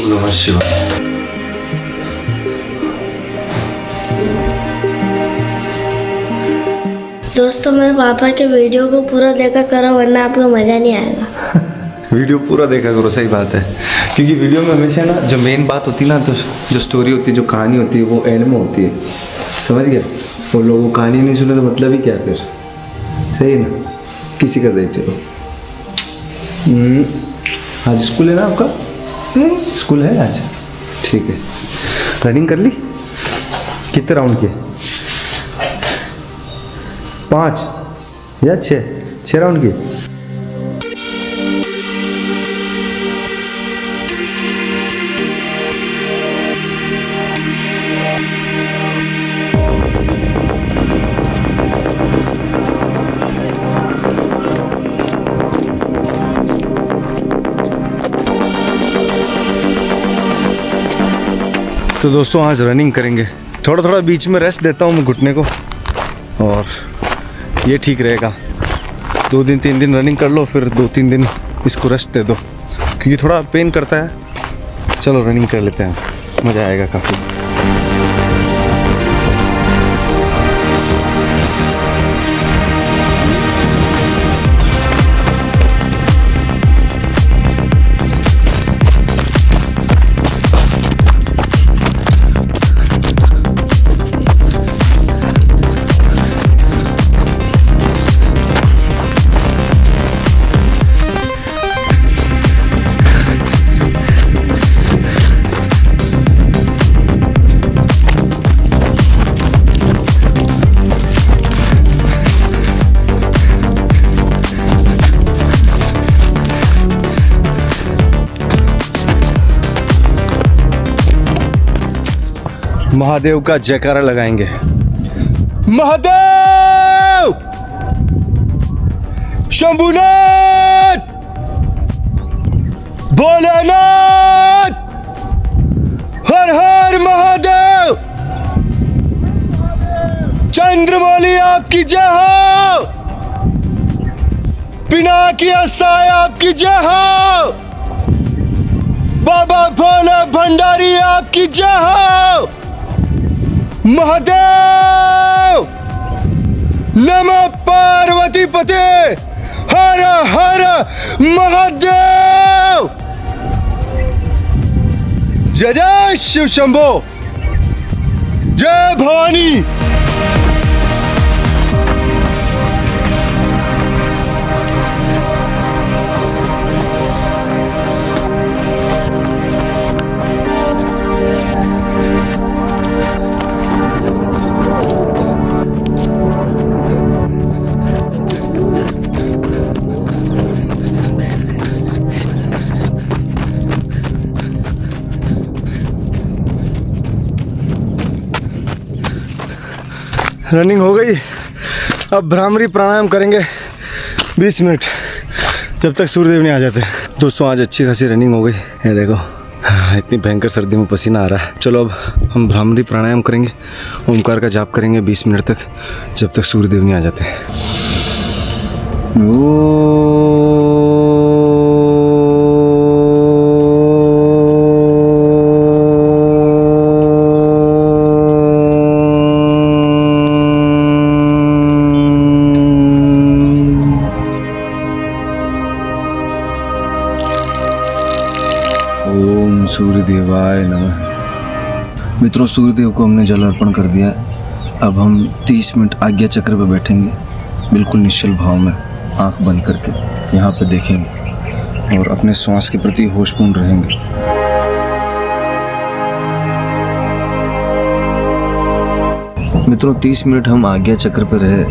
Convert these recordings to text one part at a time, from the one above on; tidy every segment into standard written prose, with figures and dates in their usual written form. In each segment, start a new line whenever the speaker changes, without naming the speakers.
ओम नमः शिवाय।
दोस्तों मेरे पापा के वीडियो को पूरा देखा करो वरना आपको मज़ा नहीं आएगा।
वीडियो पूरा देखा करो, सही बात है, क्योंकि वीडियो में हमेशा ना जो मेन बात होती है ना, तो जो स्टोरी होती है, जो कहानी होती है, वो एंड में होती है, समझ गए। वो लोगों कहानी नहीं सुने तो मतलब ही क्या फिर, सही है ना। किसी का देख चलो। आज स्कूल है ना आपका? स्कूल है आज, ठीक है। रनिंग कर ली? कितने राउंड किए? 5 या 6 राउंड किए? तो दोस्तों आज रनिंग करेंगे, थोड़ा थोड़ा बीच में रेस्ट देता हूँ मैं घुटने को, और ये ठीक रहेगा। 2 दिन 3 दिन रनिंग कर लो, फिर 2-3 दिन इसको रेस्ट दे दो, क्योंकि थोड़ा पेन करता है। चलो रनिंग कर लेते हैं, मज़ा आएगा काफ़ी। महादेव का जयकारा लगाएंगे। महादेव, शंभुनाथ, भोलेनाथ, हर हर महादेव, चंद्रमौली आपकी जय हो, पिनाकी साई आपकी जय हो, बाबा भोले भंडारी आपकी जय हो। महादेव, नमः पार्वती पते, हर हर महादेव, जय जय शिव शंभो, जय भवानी। रनिंग हो गई, अब भ्रामरी प्राणायाम करेंगे 20 मिनट, जब तक सूर्यदेव नहीं आ जाते। दोस्तों आज अच्छी खासी रनिंग हो गई, ये देखो इतनी भयंकर सर्दी में पसीना आ रहा है। चलो अब हम भ्रामरी प्राणायाम करेंगे, ओमकार का जाप करेंगे 20 मिनट तक, जब तक सूर्यदेव नहीं आ जाते। ओम सूर्यदेवाय नमः। मित्रों सूर्यदेव को हमने जल अर्पण कर दिया। अब हम 30 मिनट आज्ञा चक्र पर बैठेंगे, बिल्कुल निश्चल भाव में, आंख बंद करके यहाँ पे देखेंगे और अपने श्वास के प्रति होशपूर्ण रहेंगे। मित्रों 30 मिनट हम आज्ञा चक्र पर रहे,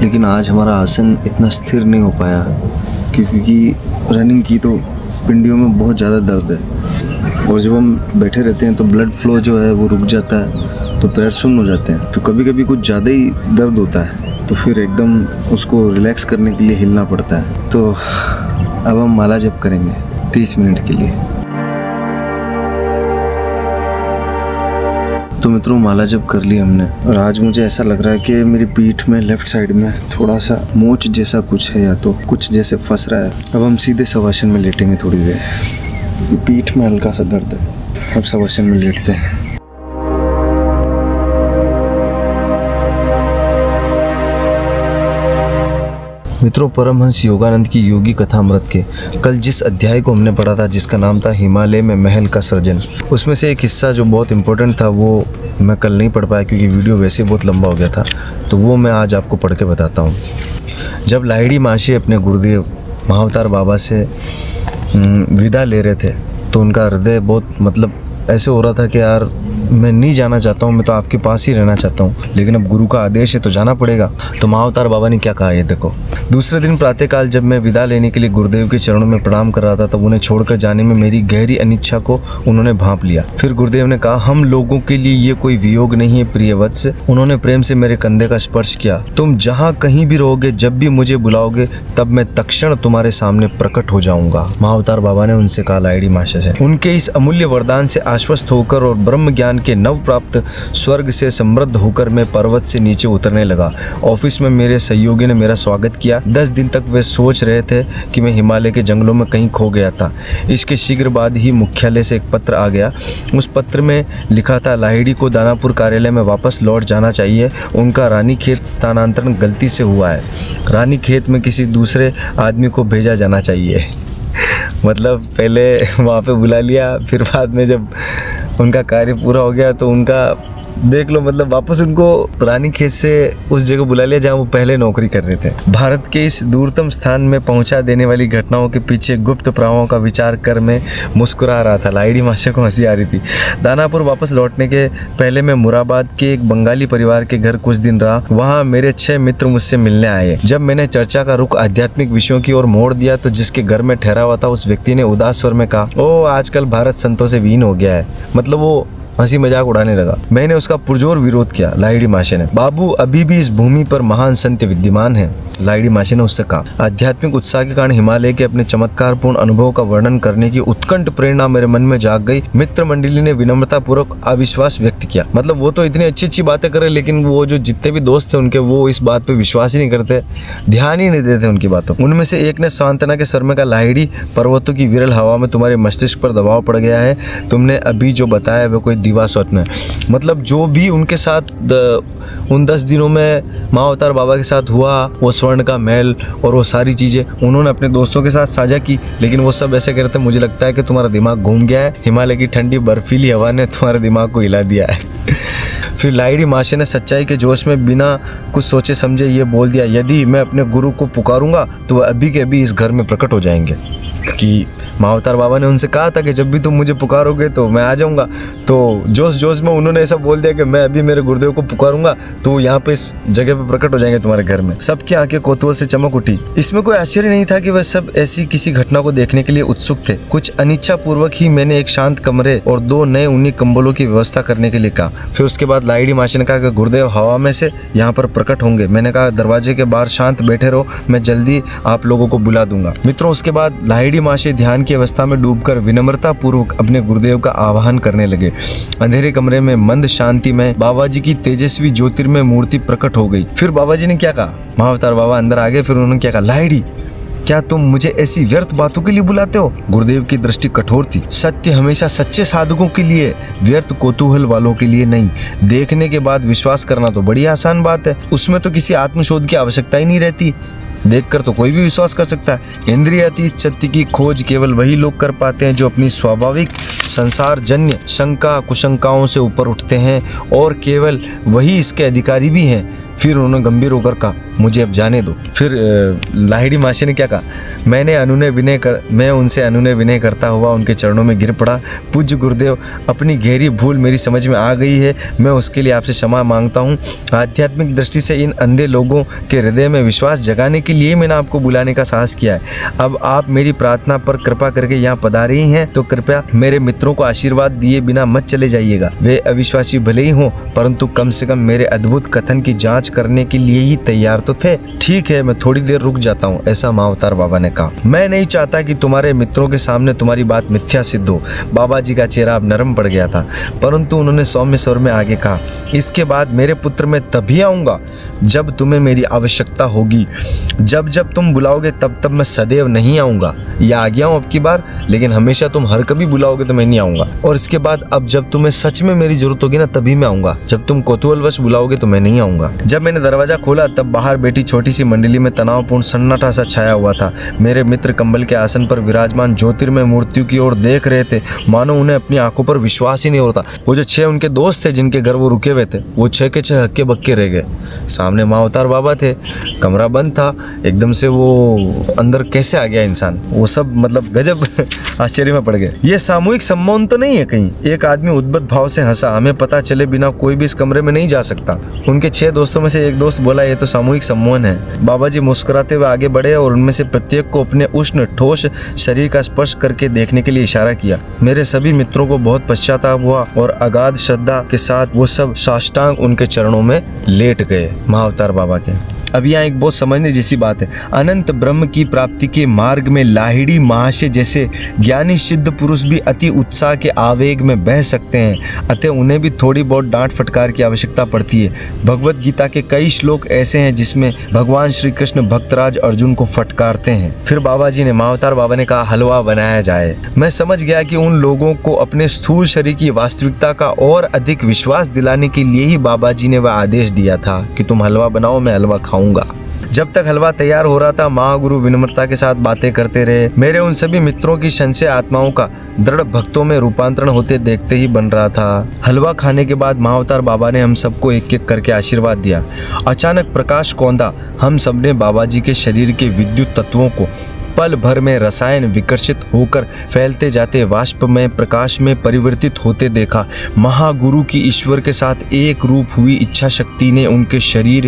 लेकिन आज हमारा आसन इतना स्थिर नहीं हो पाया, क्योंकि रनिंग की तो पिंडियों में बहुत ज़्यादा दर्द है, और जब हम बैठे रहते हैं तो ब्लड फ्लो जो है वो रुक जाता है, तो पैर सुन्न हो जाते हैं। तो कभी कभी कुछ ज़्यादा ही दर्द होता है, तो फिर एकदम उसको रिलैक्स करने के लिए हिलना पड़ता है। तो अब हम माला जप करेंगे 30 मिनट के लिए। तो मित्रों माला जप कर ली हमने, और आज मुझे ऐसा लग रहा है कि मेरी पीठ में लेफ्ट साइड में थोड़ा सा मोच जैसा कुछ है, या तो कुछ जैसे फंस रहा है। अब हम सीधे शवासन में लेटेंगे थोड़ी देर। पीठ में हल्का सा दर्द है। अब सब आसन में लेटते हैं। मित्रों, परमहंस योगानंद की योगी कथामृत के कल जिस अध्याय को हमने पढ़ा था, जिसका नाम था हिमालय में महल का सृजन, उसमें से एक हिस्सा जो बहुत इंपॉर्टेंट था वो मैं कल नहीं पढ़ पाया क्योंकि वीडियो वैसे बहुत लंबा हो गया था। तो वो मैं आज आपको पढ़ के बताता हूँ। जब लाहिड़ी माशी अपने गुरुदेव महाअवतार बाबा से विदा ले रहे थे तो उनका हृदय बहुत ऐसे हो रहा था कि यार मैं नहीं जाना चाहता हूँ, मैं तो आपके पास ही रहना चाहता हूँ, लेकिन अब गुरु का आदेश है तो जाना पड़ेगा। तो महाअवतार बाबा ने क्या कहा ये देखो। दूसरे दिन प्रातःकाल जब मैं विदा लेने के लिए गुरुदेव के चरणों में प्रणाम कर रहा था तब उन्हें छोड़कर जाने में मेरी गहरी अनिच्छा को उन्होंने भांप लिया। फिर गुरुदेव ने कहा, हम लोगों के लिए ये कोई वियोग नहीं है प्रिय वत्स। उन्होंने प्रेम से मेरे कंधे का स्पर्श किया। तुम जहाँ कहीं भी रहोगे, जब भी मुझे बुलाओगे तब मैं तत्क्षण तुम्हारे सामने प्रकट हो जाऊंगा। महाअवतार बाबा ने उनसे कहा लाहिड़ी माशा से। उनके इस अमूल्य वरदान से आश्वस्त होकर और ब्रह्म ज्ञान के नव प्राप्त स्वर्ग से समृद्ध होकर मैं पर्वत से नीचे उतरने लगा। ऑफिस में मेरे सहयोगी ने मेरा स्वागत किया। 10 दिन तक वे सोच रहे थे कि मैं हिमालय के जंगलों में कहीं खो गया था। इसके शीघ्र बाद ही मुख्यालय से एक पत्र आ गया। उस पत्र में लिखा था, लाहिड़ी को दानापुर कार्यालय में वापस लौट जाना चाहिए। उनका रानीखेत स्थानांतरण गलती से हुआ है। रानीखेत में किसी दूसरे आदमी को भेजा जाना चाहिए। पहले वहाँ पे बुला लिया, फिर बाद में जब उनका कार्य पूरा हो गया तो उनका देख लो वापस उनको रानीखेत से उस जगह बुला लिया जहाँ वो पहले नौकरी कर रहे थे। भारत के इस दूरतम स्थान में पहुंचा देने वाली घटनाओं के पीछे गुप्त प्रभावों का विचार कर मैं मुस्कुरा रहा था। लाहिड़ी माशा को हंसी आ रही थी। दानापुर वापस लौटने के पहले मैं मुराबाद के एक बंगाली परिवार के घर कुछ दिन रहा। वहाँ मेरे 6 मित्र मुझसे मिलने आए। जब मैंने चर्चा का रुख आध्यात्मिक विषयों की ओर मोड़ दिया तो जिसके घर में ठहरा हुआ था उस व्यक्ति ने उदास स्वर में कहा, ओ आजकल भारत संतों से वीन हो गया है। वो हंसी मजाक उड़ाने लगा। मैंने उसका पुरजोर विरोध किया। लाहिड़ी माशा ने, बाबू अभी भी इस भूमि पर महान संत विद्यमान हैं। लाहिड़ी माशा ने उससे कहा, आध्यात्मिक उत्साह के कारण हिमालय के अपने चमत्कारपूर्ण अनुभव का वर्णन करने की उत्कंठ प्रेरणा मेरे मन में जाग गई। मित्र मंडली ने विनम्रता पूर्वक अविश्वास व्यक्त किया। वो तो इतनी अच्छी बातें करे, लेकिन वो जो जितने भी दोस्त थे उनके, वो इस बात पे विश्वास ही नहीं करते, ध्यान ही नहीं देते उनकी बातों। उनमें से एक ने सांत्वना के स्वर में कहा, लाहिड़ी, पर्वतों की विरल हवा में तुम्हारे मस्तिष्क पर दबाव पड़ गया है। तुमने अभी जो बताया वह कोई दिवा स्वप्न है। जो भी उनके साथ उन 10 दिनों में महाअवतार बाबा के साथ हुआ, वो स्वर्ण का महल और वो सारी चीज़ें उन्होंने अपने दोस्तों के साथ साझा की, लेकिन वो सब ऐसे कहते, मुझे लगता है कि तुम्हारा दिमाग घूम गया है, हिमालय की ठंडी बर्फीली हवा ने तुम्हारे दिमाग को हिला दिया है। फिर लाहिड़ी माशा ने सच्चाई के जोश में बिना कुछ सोचे समझे ये बोल दिया, यदि मैं अपने गुरु को पुकारूंगा तो वह अभी के अभी इस घर में प्रकट हो जाएंगे। कि महाअवतार बाबा ने उनसे कहा था कि जब भी तुम मुझे पुकारोगे तो मैं आ जाऊंगा। तो जोश में उन्होंने ऐसा बोल दिया कि मैं अभी मेरे गुरुदेव को पुकारूंगा तो यहाँ पे इस जगह पे प्रकट हो जाएंगे तुम्हारे घर में। सबकी आंखें कौतूहल से चमक उठी। इसमें कोई आश्चर्य नहीं था कि वह सब ऐसी किसी घटना को देखने के लिए उत्सुक थे। कुछ अनिच्छा पूर्वक ही मैंने एक शांत कमरे और 2 नए ऊनी कंबलों की व्यवस्था करने के लिए कहा। फिर उसके बाद लाहिड़ी माशा ने कहा कि गुरुदेव हवा में से यहाँ पर प्रकट होंगे। मैंने कहा, दरवाजे के बाहर शांत बैठे रहो, मैं जल्दी आप लोगों को बुला दूंगा। मित्रों, उसके बाद लाहिड़ी माशा ध्यान की अवस्था में डूबकर विनम्रता पूर्वक अपने गुरुदेव का आह्वान करने लगे। अंधेरे कमरे में मंद शांति में बाबा जी की तेजस्वी ज्योतिर्मय मूर्ति प्रकट हो गई। फिर बाबा जी ने क्या कहा, महाअवतार बाबा अंदर आ गए। फिर उन्होंने क्या कहा, लाहिड़ी, क्या तुम मुझे ऐसी व्यर्थ बातों के लिए बुलाते हो? गुरुदेव की दृष्टि कठोर थी। सत्य हमेशा सच्चे साधकों के लिए, व्यर्थ कौतूहल वालों के लिए नहीं। देखने के बाद विश्वास करना तो बड़ी आसान बात है, उसमें तो किसी आत्मशोध की आवश्यकता ही नहीं रहती। देखकर तो कोई भी विश्वास कर सकता है। इंद्रियातीत सत्य की खोज केवल वही लोग कर पाते हैं जो अपनी स्वाभाविक संसार जन्य शंका कुशंकाओं से ऊपर उठते हैं, और केवल वही इसके अधिकारी भी हैं। फिर उन्होंने गंभीर होकर कहा, मुझे अब जाने दो। फिर लाहिड़ी माशा ने क्या कहा, मैं उनसे अनुनय विनय करता हुआ उनके चरणों में गिर पड़ा। पूज्य गुरुदेव, अपनी गहरी भूल मेरी समझ में आ गई है, मैं उसके लिए आपसे क्षमा मांगता हूँ। आध्यात्मिक दृष्टि से इन अंधे लोगों के हृदय में विश्वास जगाने के लिए मैंने आपको बुलाने का साहस किया है। अब आप मेरी प्रार्थना पर कृपा करके यहाँ पधारे ही हैं, तो कृपया मेरे मित्रों को आशीर्वाद दिए बिना मत चले जाइएगा। वे अविश्वासी भले ही हों, परंतु कम से कम मेरे अद्भुत कथन की जाँच करने के लिए ही तैयार तो थे। ठीक है, मैं थोड़ी देर रुक जाता हूँ, ऐसा महाअवतार बाबा ने कहा। मैं नहीं चाहता कि तुम्हारे मित्रों के सामने तुम्हारी बात मिथ्या सिद्ध हो। बाबा जी का चेहरा अब नरम पड़ गया था, परंतु उन्होंने सौम्य स्वर में आगे कहा, इसके बाद मेरे पुत्र मैं तभी आऊँगा जब तुम्हें मेरी आवश्यकता होगी। जब जब तुम बुलाओगे तब तब मैं सदैव नहीं आऊँगा। या आ गया हूँ अब की बार, लेकिन हमेशा तुम हर कभी बुलाओगे तो मैं नहीं आऊँगा। और इसके बाद अब जब तुम्हें सच में मेरी जरूरत होगी ना, तभी मैं आऊँगा। जब तुम कौतूहलवश बुलाओगे तो मैं नहीं आऊँगा। जब मैंने दरवाजा खोला तब बाहर बैठी छोटी सी मंडली में तनावपूर्ण सन्नाटा सा छाया हुआ था। मेरे मित्र कंबल के आसन पर विराजमान ज्योतिर्मय मूर्तियों की ओर देख रहे थे, मानो उन्हें अपनी आंखों पर विश्वास ही नहीं होता। वो जो 6 उनके दोस्त थे जिनके घर वो रुके हुए थे, वो 6 के 6 हक्के बक्के रह गए। सामने महाअवतार बाबा थे, कमरा बंद था, एकदम से वो अंदर कैसे आ गया इंसान, वो सब मतलब गजब आश्चर्य में पड़ गए। ये सामूहिक सम्मोहन तो नहीं है कहीं? एक आदमी उद्भट भाव से हंसा। हमें पता चले बिना कोई भी इस कमरे में नहीं जा सकता। उनके 6 दोस्तों में से एक दोस्त बोला, ये तो सामूहिक सम्मोहन है। बाबा जी मुस्कुराते हुए आगे बढ़े और उनमें से प्रत्येक को अपने उष्ण ठोस शरीर का स्पर्श करके देखने के लिए इशारा किया। मेरे सभी मित्रों को बहुत पश्चाताप हुआ और अगाध श्रद्धा के साथ वो सब साष्टांग उनके चरणों में लेट गए महाअवतार बाबा के। अब यहाँ एक बहुत समझने जैसी बात है। अनंत ब्रह्म की प्राप्ति के मार्ग में लाहिड़ी महाशय जैसे ज्ञानी सिद्ध पुरुष भी अति उत्साह के आवेग में बह सकते हैं, अतः उन्हें भी थोड़ी बहुत डांट फटकार की आवश्यकता पड़ती है। भगवत गीता के कई श्लोक ऐसे हैं जिसमें भगवान श्री कृष्ण भक्तराज अर्जुन को फटकारते हैं। फिर बाबा जी ने, महाअवतार बाबा ने कहा, हलवा बनाया जाए। मैं समझ गया कि उन लोगों को अपने स्थूल शरीर की वास्तविकता का और अधिक विश्वास दिलाने के लिए ही बाबा जी ने वह आदेश दिया था कि तुम हलवा बनाओ, मैं हलवा खाऊंगा। जब तक हलवा तैयार हो रहा था, महागुरु विनम्रता के साथ बातें करते रहे। मेरे उन सभी मित्रों की संशय आत्माओं का दृढ़ भक्तों में रूपांतरण होते देखते ही बन रहा था। हलवा खाने के बाद महाअवतार बाबा ने हम सबको एक एक करके आशीर्वाद दिया। अचानक प्रकाश कौंधा। हम सबने बाबा जी के शरीर के विद्युत तत्वों को पल भर में रसायन विकर्षित होकर फैलते जाते वाष्प में प्रकाश में परिवर्तित होते देखा। महागुरु की ईश्वर के साथ एक रूप हुई इच्छा शक्ति ने उनके शरीर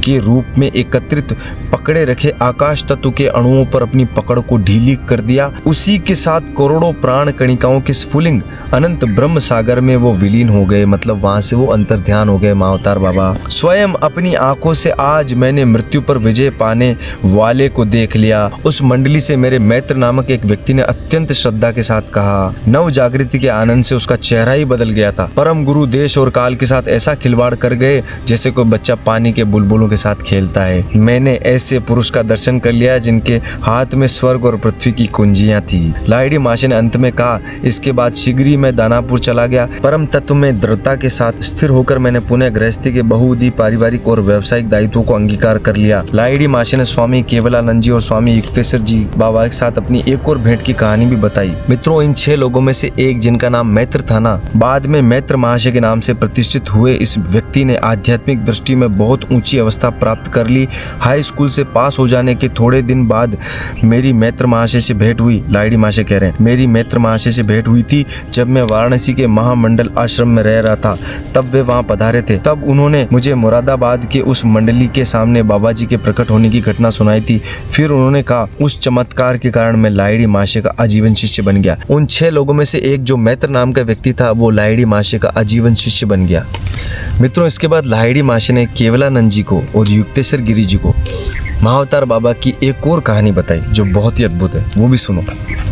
के रूप में एकत्रित पकड़े रखे आकाश तत्व के अणुओं पर अपनी पकड़ को ढीली कर दिया। उसी के साथ करोड़ों प्राण कणिकाओं के स्फुलिंग अनंत ब्रह्म सागर में वो विलीन हो गए। मतलब वहां से वो अंतर ध्यान हो गए महाअवतार बाबा। स्वयं अपनी आंखों से आज मैंने मृत्यु पर विजय पाने वाले को देख लिया। उस मंडली से मेरे मैत्र नामक एक व्यक्ति ने अत्यंत श्रद्धा के साथ कहा। नव जागृति के आनंद से उसका चेहरा ही बदल गया था। परम गुरु देश और काल के साथ ऐसा खिलवाड़ कर गए जैसे कोई बच्चा पानी के बुलबुलों के साथ खेलता है। मैंने ऐसे पुरुष का दर्शन कर लिया जिनके हाथ में स्वर्ग और पृथ्वी की कुंजियां थी। लाहिड़ी माशे ने अंत में कहा, इसके बाद शीघ्र ही मैं दानापुर चला गया। परम तत्व में दृढ़ता के साथ स्थिर होकर मैंने पुनः गृहस्थी के बहुविधि पारिवारिक और व्यावसायिक दायित्वों को अंगीकार कर लिया। लाहिड़ी माशे ने स्वामी केवलानंद जी और स्वामी युक्तेश्वर जी बाबा के साथ अपनी एक और भेंट की कहानी भी बताई। मित्रों, इन 6 लोगों में से एक जिनका नाम मैत्र था ना, बाद में मैत्र महाशय के नाम से प्रतिष्ठित हुए इस व्यक्ति ने आध्यात्मिक दृष्टि में बहुत ऊंची अवस्था प्राप्त कर ली। हाई स्कूल से पास हो जाने के थोड़े दिन बाद मेरी मैत्र महाशय से भेंट हुई। लाहिड़ी महाशय कह रहे हैं, मेरी मैत्र महाशय से भेंट हुई थी जब मैं वाराणसी के महामंडल आश्रम में रह रहा था। तब वे वहाँ पधारे थे। तब उन्होंने मुझे मुरादाबाद के उस मंडली के सामने बाबा जी के प्रकट होने की घटना सुनाई थी। फिर उन्होंने कहा, उस चमत्कार के कारण मैं लाहिड़ी महाशय का आजीवन शिष्य बन गया। उन 6 लोगों में से एक जो मैत्र नाम का व्यक्ति था, वो लाहिड़ी महाशय का आजीवन शिष्य बन गया। मित्रों, इसके बाद लाहिड़ी महाशय ने केवलानंद जी को और युक्तेश्वर गिरी जी को महाअवतार बाबा की एक और कहानी बताई जो बहुत ही अद्भुत है। वो भी सुनो,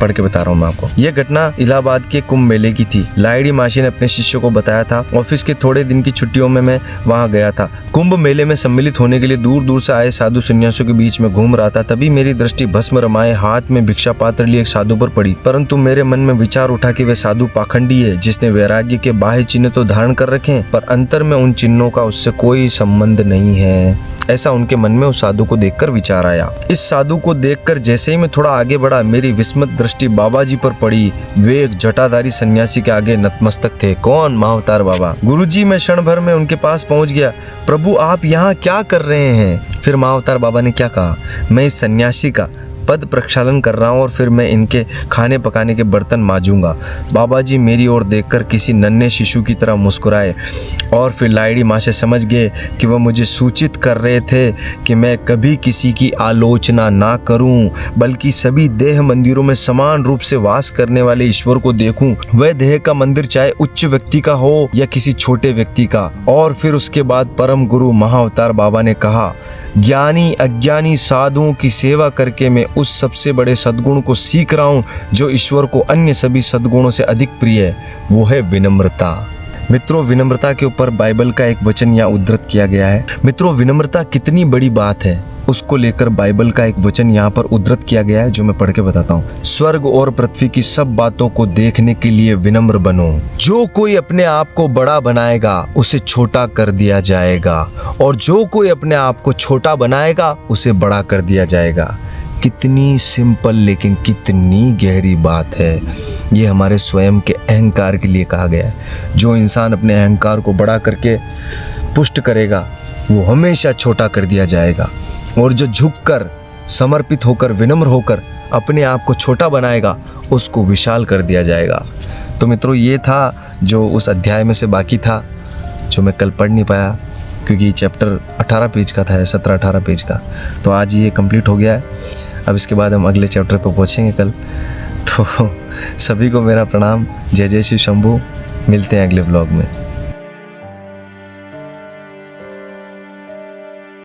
पढ़ के बता रहा हूँ मैं आपको। यह घटना इलाहाबाद के कुंभ मेले की थी। लाहिड़ी महाशय ने अपने शिष्यों को बताया था। ऑफिस के थोड़े दिन की छुट्टियों में मैं वहाँ गया था। कुंभ मेले में सम्मिलित होने के लिए दूर दूर से आए साधु सन्यासियों के बीच में घूम रहा था। तभी मेरी दृष्टि भस्म रमाए हाथ में भिक्षा पात्र लिए एक साधु पर पड़ी। परंतु मेरे मन में विचार उठा कि वह साधु पाखंडी है, जिसने वैराग्य के बाह्य चिन्ह तो धारण कर रखे हैं, पर अंतर में उन चिन्हों का उससे कोई संबंध नहीं है। ऐसा उनके मन में उस साधु को देखकर विचार आया। इस साधु को देखकर जैसे ही मैं थोड़ा आगे बढ़ा, मेरी विस्मत दृष्टि बाबा जी पर पड़ी। वे एक जटाधारी सन्यासी के आगे नतमस्तक थे। कौन? महाअवतार बाबा। गुरुजी, मैं क्षण भर में उनके पास पहुंच गया। प्रभु, आप यहाँ क्या कर रहे हैं? फिर महाअवतार बाबा ने क्या कहा, मैं इस सन्यासी का पद प्रक्षालन कर रहा हूँ और फिर मैं इनके खाने पकाने के बर्तन मांजूंगा। बाबा जी मेरी ओर देखकर किसी नन्हे शिशु की तरह मुस्कुराए और फिर लाहिड़ी महाशय समझ गए कि वह मुझे सूचित कर रहे थे कि मैं कभी किसी की आलोचना ना करूं, बल्कि सभी देह मंदिरों में समान रूप से वास करने वाले ईश्वर को देखूं। वह देह का मंदिर चाहे उच्च व्यक्ति का हो या किसी छोटे व्यक्ति का। और फिर उसके बाद परम गुरु महाअवतार बाबा ने कहा,
ज्ञानी अज्ञानी साधुओं की सेवा करके मैं उस सबसे बड़े सद्गुण को सीख रहा हूँ जो ईश्वर को अन्य सभी सद्गुणों से अधिक प्रिय है, वो है विनम्रता। मित्रों, विनम्रता के ऊपर बाइबल का एक वचन यहाँ उद्धृत किया गया है। मित्रों, विनम्रता कितनी बड़ी बात है उसको लेकर बाइबल का एक वचन यहाँ पर उद्धृत किया गया है, जो मैं पढ़ के बताता हूँ। स्वर्ग और पृथ्वी की सब बातों को देखने के लिए विनम्र बनो। जो कोई अपने आप को बड़ा बनाएगा उसे छोटा कर दिया जाएगा, और जो कोई अपने आप को छोटा बनाएगा उसे बड़ा कर दिया जाएगा। कितनी सिंपल लेकिन कितनी गहरी बात है। ये हमारे स्वयं के अहंकार के लिए कहा गया है। जो इंसान अपने अहंकार को बड़ा करके पुष्ट करेगा वो हमेशा छोटा कर दिया जाएगा, और जो झुककर समर्पित होकर विनम्र होकर अपने आप को छोटा बनाएगा उसको विशाल कर दिया जाएगा। तो मित्रों, ये था जो उस अध्याय में से बाकी था, जो मैं कल पढ़ नहीं पाया क्योंकि चैप्टर 18 पेज का था, 17-18 पेज का। तो आज ये कंप्लीट हो गया है। अब इसके बाद हम अगले चैप्टर पर पहुँचेंगे कल। तो सभी को मेरा प्रणाम। जय जय श्री शंभू। मिलते हैं अगले ब्लॉग में।